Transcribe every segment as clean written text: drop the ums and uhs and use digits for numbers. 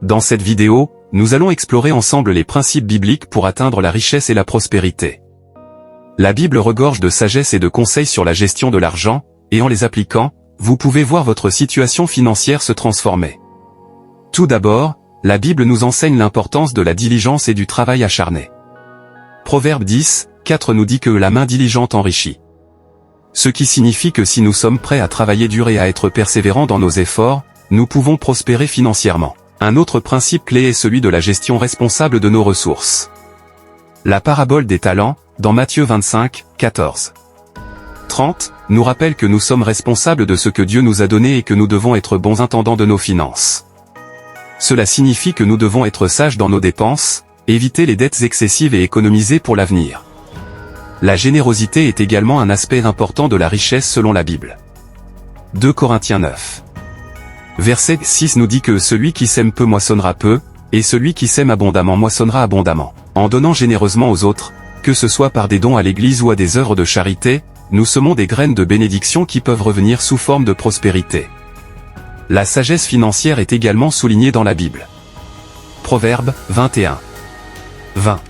Dans cette vidéo, nous allons explorer ensemble les principes bibliques pour atteindre la richesse et la prospérité. La Bible regorge de sagesse et de conseils sur la gestion de l'argent, et en les appliquant, vous pouvez voir votre situation financière se transformer. Tout d'abord, la Bible nous enseigne l'importance de la diligence et du travail acharné. Proverbe 10, 4 nous dit que la main diligente enrichit. Ce qui signifie que si nous sommes prêts à travailler dur et à être persévérants dans nos efforts, nous pouvons prospérer financièrement. Un autre principe clé est celui de la gestion responsable de nos ressources. La parabole des talents, dans Matthieu 25, 14. 30, nous rappelle que nous sommes responsables de ce que Dieu nous a donné et que nous devons être bons intendants de nos finances. Cela signifie que nous devons être sages dans nos dépenses, éviter les dettes excessives et économiser pour l'avenir. La générosité est également un aspect important de la richesse selon la Bible. 2 Corinthiens 9. Verset 6 nous dit que celui qui sème peu moissonnera peu, et celui qui sème abondamment moissonnera abondamment. En donnant généreusement aux autres, que ce soit par des dons à l'Église ou à des œuvres de charité, nous semons des graines de bénédiction qui peuvent revenir sous forme de prospérité. La sagesse financière est également soulignée dans la Bible. Proverbe 21. 20.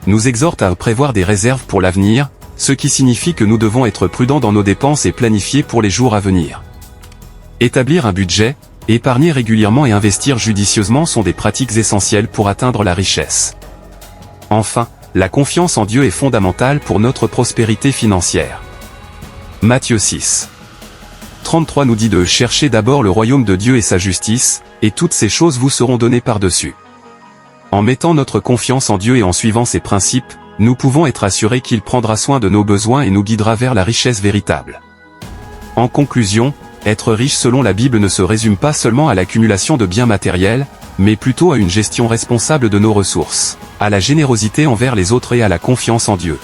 Nous exhorte à prévoir des réserves pour l'avenir, ce qui signifie que nous devons être prudents dans nos dépenses et planifier pour les jours à venir. Établir un budget, épargner régulièrement et investir judicieusement sont des pratiques essentielles pour atteindre la richesse. Enfin, la confiance en Dieu est fondamentale pour notre prospérité financière. Matthieu 6. 33 nous dit de chercher d'abord le royaume de Dieu et sa justice, et toutes ces choses vous seront données par-dessus. En mettant notre confiance en Dieu et en suivant ses principes, nous pouvons être assurés qu'il prendra soin de nos besoins et nous guidera vers la richesse véritable. En conclusion, être riche selon la Bible ne se résume pas seulement à l'accumulation de biens matériels, mais plutôt à une gestion responsable de nos ressources, à la générosité envers les autres et à la confiance en Dieu.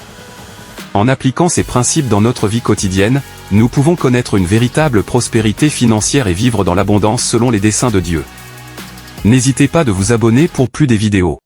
En appliquant ces principes dans notre vie quotidienne, nous pouvons connaître une véritable prospérité financière et vivre dans l'abondance selon les desseins de Dieu. N'hésitez pas de vous abonner pour plus des vidéos.